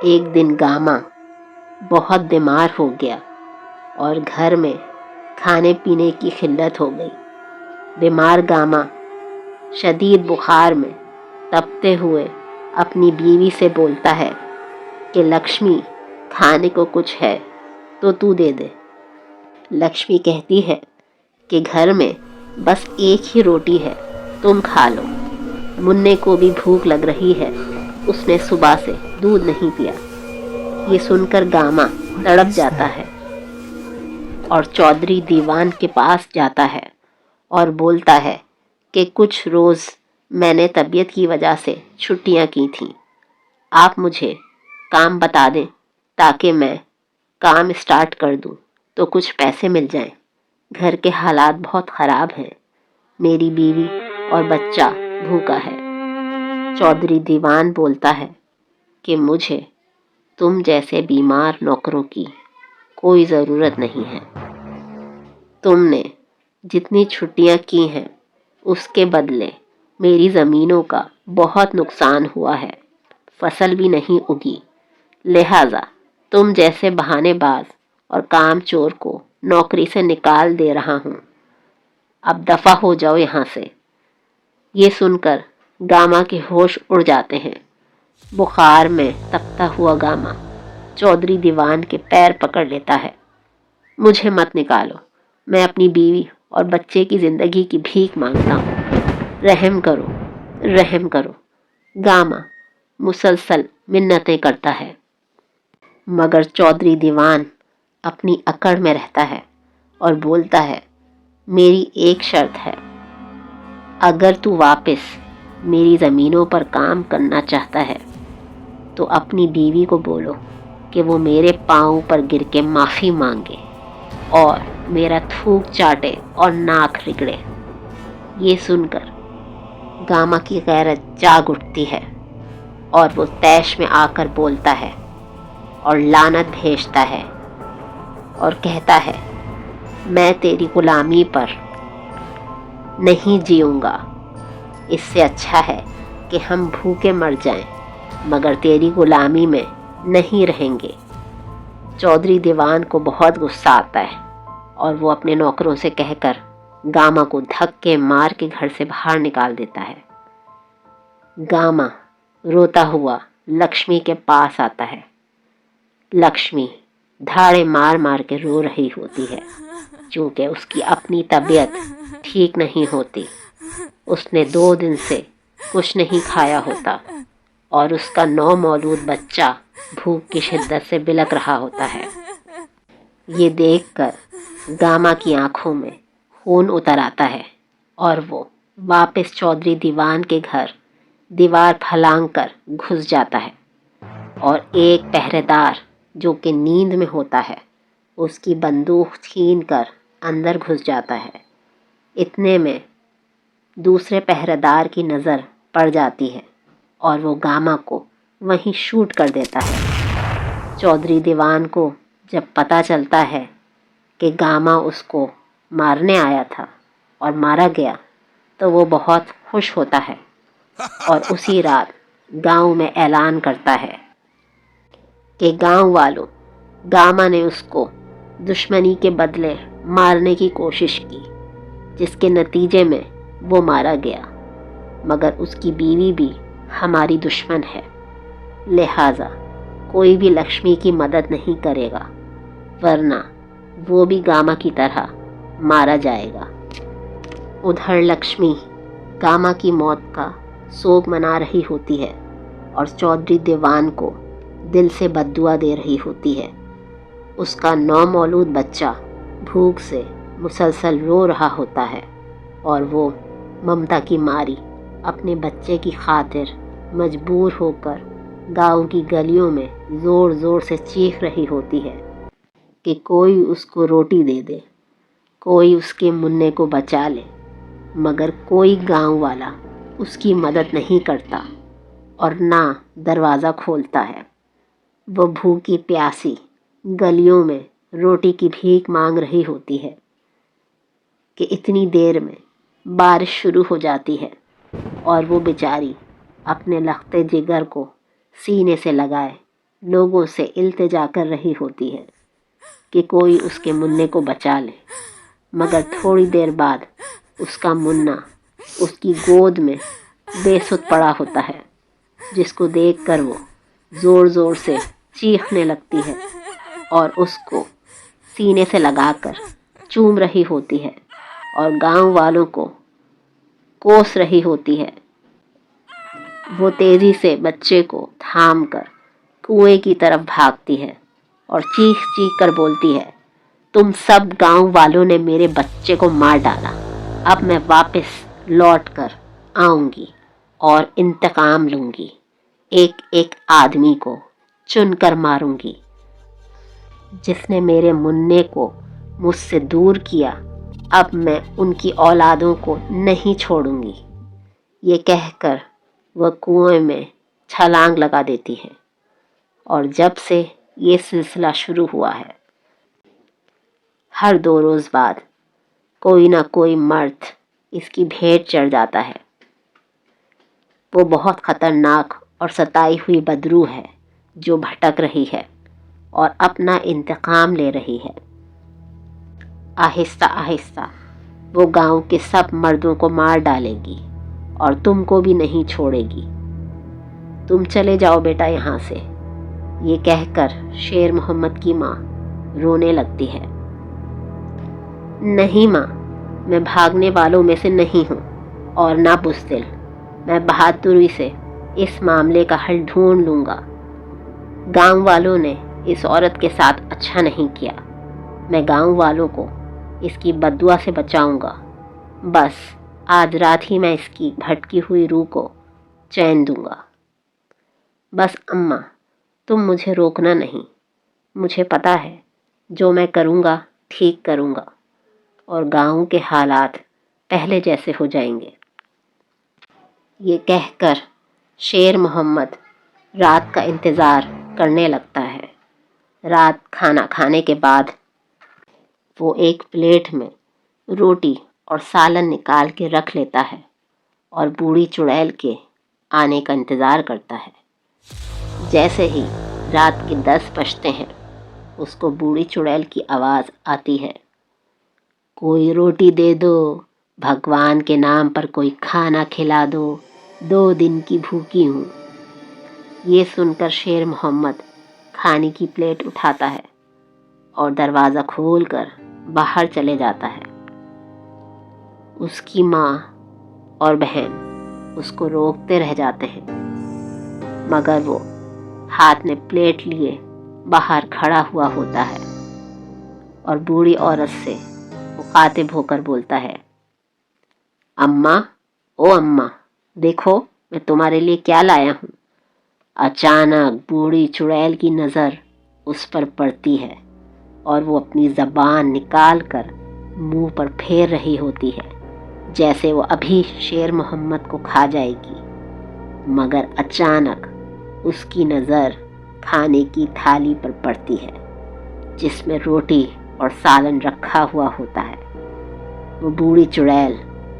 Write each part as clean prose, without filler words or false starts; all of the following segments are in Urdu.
ایک دن گاما بہت بیمار ہو گیا اور گھر میں کھانے پینے کی قلت ہو گئی۔ بیمار گاما شدید بخار میں تپتے ہوئے اپنی بیوی سے بولتا ہے کہ لکشمی، کھانے کو کچھ ہے تو تو دے دے۔ لکشمی کہتی ہے کہ گھر میں بس ایک ہی روٹی ہے، تم کھا لو۔ منّے کو بھی بھوک لگ رہی ہے، اس نے صبح سے دودھ نہیں پیا۔ یہ سن کر گاما تڑپ جاتا ہے اور چودھری دیوان کے پاس جاتا ہے اور بولتا ہے کہ کچھ روز میں نے طبیعت کی وجہ سے چھٹیاں کی تھیں، آپ مجھے کام بتا دیں تاکہ میں کام اسٹارٹ کر دوں تو کچھ پیسے مل جائیں۔ گھر کے حالات بہت خراب ہیں، میری بیوی اور بچہ بھوکا ہے۔ چودھری دیوان بولتا ہے کہ مجھے تم جیسے بیمار نوکروں کی کوئی ضرورت نہیں ہے۔ تم نے جتنی چھٹیاں کی ہیں اس کے بدلے میری زمینوں کا بہت نقصان ہوا ہے، فصل بھی نہیں اگی، لہٰذا تم جیسے بہانے باز اور کام چور کو نوکری سے نکال دے رہا ہوں، اب دفع ہو جاؤ یہاں سے۔ یہ سن کر گاما کے ہوش اڑ جاتے ہیں۔ بخار میں تپتا ہوا گاما چودھری دیوان کے پیر پکڑ لیتا ہے۔ مجھے مت نکالو، میں اپنی بیوی اور بچے کی زندگی کی بھیک مانگتا ہوں، رحم کرو، رحم کرو۔ گاما مسلسل منتیں کرتا ہے، مگر چودھری دیوان اپنی اکڑ میں رہتا ہے اور بولتا ہے، میری ایک شرط ہے، اگر تو واپس میری زمینوں پر کام کرنا چاہتا ہے تو اپنی بیوی کو بولو کہ وہ میرے پاؤں پر گر کے معافی مانگے اور میرا تھوک چاٹے اور ناک رگڑے۔ یہ سن کر گاما کی غیرت جاگ اٹھتی ہے اور وہ طیش میں آ کر بولتا ہے اور لعنت بھیجتا ہے اور کہتا ہے، میں تیری غلامی پر نہیں جیوں گا، اس سے اچھا ہے کہ ہم بھوکے مر جائیں مگر تیری غلامی میں نہیں رہیں گے۔ چودھری دیوان کو بہت غصہ آتا ہے اور وہ اپنے نوکروں سے کہہ کر گاما کو دھکے مار کے گھر سے باہر نکال دیتا ہے۔ گاما روتا ہوا لکشمی کے پاس آتا ہے۔ لکشمی دھاڑے مار مار کے رو رہی ہوتی ہے چونکہ اس کی اپنی طبیعت ٹھیک نہیں ہوتی۔ اس نے 2 دن سے کچھ نہیں کھایا ہوتا اور اس کا نومولود بچہ بھوک کی شدت سے بلک رہا ہوتا ہے۔ یہ دیکھ کر گاما کی آنکھوں میں خون اتر آتا ہے اور وہ واپس چودھری دیوان کے گھر دیوار پھلانگ کر گھس جاتا ہے اور ایک پہرے دار جو کہ نیند میں ہوتا ہے اس کی بندوق چھین کر اندر گھس جاتا ہے۔ اتنے میں دوسرے پہرے دار کی نظر پڑ جاتی ہے اور وہ گاما کو وہیں شوٹ کر دیتا ہے۔ چودھری دیوان کو جب پتہ چلتا ہے کہ گاما اس کو مارنے آیا تھا اور مارا گیا تو وہ بہت خوش ہوتا ہے اور اسی رات گاؤں میں اعلان کرتا ہے کہ گاؤں والوں، گاما نے اس کو دشمنی کے بدلے مارنے کی کوشش کی جس کے نتیجے میں وہ مارا گیا، مگر اس کی بیوی بھی ہماری دشمن ہے، لہٰذا کوئی بھی لکشمی کی مدد نہیں کرے گا ورنہ وہ بھی گاما کی طرح مارا جائے گا۔ ادھر لکشمی گاما کی موت کا سوگ منا رہی ہوتی ہے اور چودھری دیوان کو دل سے بد دعا دے رہی ہوتی ہے۔ اس کا نومولود بچہ بھوک سے مسلسل رو رہا ہوتا ہے اور وہ ممتا کی ماری اپنے بچے کی خاطر مجبور ہو کر گاؤں کی گلیوں میں زور زور سے چیخ رہی ہوتی ہے کہ کوئی اس کو روٹی دے دے، کوئی اس کے منّے کو بچا لے، مگر کوئی گاؤں والا اس کی مدد نہیں کرتا اور نہ دروازہ کھولتا ہے۔ وہ بھوکی پیاسی گلیوں میں روٹی کی بھیک مانگ رہی ہوتی ہے کہ اتنی دیر میں بارش شروع ہو جاتی ہے اور وہ بیچاری اپنے لختے جگر کو سینے سے لگائے لوگوں سے التجا کر رہی ہوتی ہے کہ کوئی اس کے منّے کو بچا لے، مگر تھوڑی دیر بعد اس کا منا اس کی گود میں بے سدھ پڑا ہوتا ہے، جس کو دیکھ کر وہ زور زور سے چیخنے لگتی ہے اور اس کو سینے سے لگا کر چوم رہی ہوتی ہے اور گاؤں والوں کو کوس رہی ہوتی ہے۔ وہ تیزی سے بچے کو تھام کر کنویں کی طرف بھاگتی ہے اور چیخ چیخ کر بولتی ہے، تم سب گاؤں والوں نے میرے بچے کو مار ڈالا، اب میں واپس لوٹ کر آؤں گی اور انتقام لوں گی، ایک ایک آدمی کو چن کر ماروں گی، جس نے میرے منّے کو مجھ سے دور کیا، اب میں ان کی اولادوں کو نہیں چھوڑوں گی۔ یہ کہہ کر وہ کنویں میں چھلانگ لگا دیتی ہے، اور جب سے یہ سلسلہ شروع ہوا ہے، ہر 2 روز بعد کوئی نہ کوئی مرد اس کی بھیٹ چڑھ جاتا ہے۔ وہ بہت خطرناک اور ستائی ہوئی بدروح ہے جو بھٹک رہی ہے اور اپنا انتقام لے رہی ہے۔ آہستہ آہستہ وہ گاؤں کے سب مردوں کو مار ڈالے گی اور تم کو بھی نہیں چھوڑے گی۔ تم چلے جاؤ بیٹا یہاں سے، یہ کہہ کر شیر محمد کی ماں رونے لگتی ہے۔ نہیں ماں، میں بھاگنے والوں میں سے نہیں ہوں اور نہ بزدل، میں بہادری سے اس معاملے کا حل ڈھونڈ لوں گا۔ گاؤں والوں نے اس عورت کے ساتھ اچھا نہیں کیا، میں گاؤں والوں کو اس کی بددعا سے بچاؤں گا، بس آج رات ہی میں اس کی بھٹکی ہوئی روح کو چین دوں گا۔ بس اماں، تم مجھے روکنا نہیں، مجھے پتہ ہے جو میں کروں گا ٹھیک کروں گا اور گاؤں کے حالات پہلے جیسے ہو جائیں گے۔ یہ کہہ کر شیر محمد رات کا انتظار کرنے لگتا ہے۔ رات کھانا کھانے کے بعد وہ ایک پلیٹ میں روٹی اور سالن نکال کے رکھ لیتا ہے اور بوڑھی چڑیل کے آنے کا انتظار کرتا ہے۔ جیسے ہی رات کے 10 بجتے ہیں، اس کو بوڑھی چڑیل کی آواز آتی ہے، کوئی روٹی دے دو، بھگوان کے نام پر کوئی کھانا کھلا دو، 2 دن کی بھوکی ہوں۔ یہ سن کر شیر محمد کھانے کی پلیٹ اٹھاتا ہے اور دروازہ کھول کر باہر چلے جاتا ہے۔ اس کی ماں اور بہن اس کو روکتے رہ جاتے ہیں، مگر وہ ہاتھ میں پلیٹ لیے باہر کھڑا ہوا ہوتا ہے اور بوڑھی عورت سے مخاطب ہو کر بولتا ہے، اماں، او اماں، دیکھو میں تمہارے لیے کیا لایا ہوں۔ اچانک بوڑھی چڑیل کی نظر اس پر پڑتی ہے اور وہ اپنی زبان نکال کر منہ پر پھیر رہی ہوتی ہے، جیسے وہ ابھی شیر محمد کو کھا جائے گی، مگر اچانک اس کی نظر کھانے کی تھالی پر پڑتی ہے جس میں روٹی اور سالن رکھا ہوا ہوتا ہے۔ وہ بوڑھی چڑیل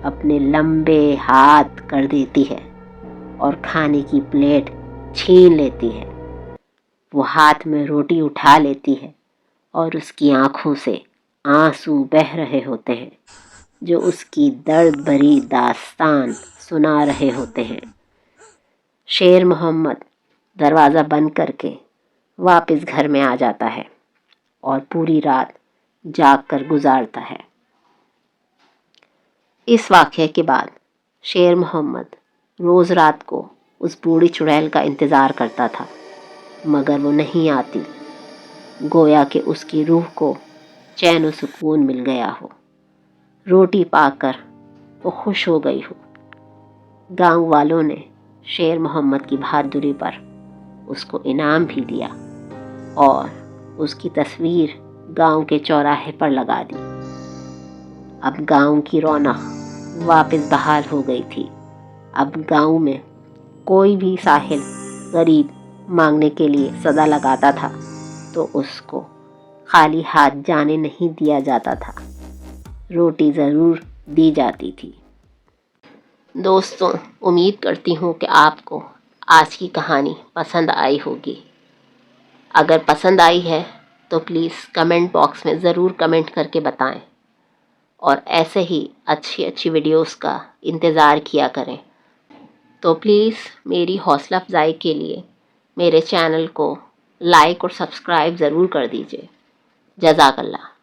اپنے لمبے ہاتھ کر دیتی ہے اور کھانے کی پلیٹ چھین لیتی ہے۔ وہ ہاتھ میں روٹی اٹھا لیتی ہے اور اس کی آنکھوں سے آنسو بہہ رہے ہوتے ہیں جو اس کی درد بھری داستان سنا رہے ہوتے ہیں۔ شیر محمد دروازہ بند کر کے واپس گھر میں آ جاتا ہے اور پوری رات جاگ کر گزارتا ہے۔ اس واقعے کے بعد شیر محمد روز رات کو اس بوڑھی چڑیل کا انتظار کرتا تھا، مگر وہ نہیں آتی، گویا کہ اس کی روح کو چین و سکون مل گیا ہو، روٹی پا کر وہ خوش ہو گئی ہو۔ گاؤں والوں نے شیر محمد کی بہادری پر اس کو انعام بھی دیا اور اس کی تصویر گاؤں کے چوراہے پر لگا دی۔ اب گاؤں کی رونق واپس بحال ہو گئی تھی۔ اب گاؤں میں کوئی بھی ساحل غریب مانگنے کے لیے صدا لگاتا تھا تو اس کو خالی ہاتھ جانے نہیں دیا جاتا تھا، روٹی ضرور دی جاتی تھی۔ دوستوں، امید کرتی ہوں کہ آپ کو آج کی کہانی پسند آئی ہوگی۔ اگر پسند آئی ہے تو پلیز کمنٹ باکس میں ضرور کمنٹ کر کے بتائیں، اور ایسے ہی اچھی اچھی ویڈیوز کا انتظار کیا کریں۔ تو پلیز میری حوصلہ افزائی کے لیے میرے چینل کو لائک اور سبسکرائب ضرور کر دیجیے۔ جزاک اللہ۔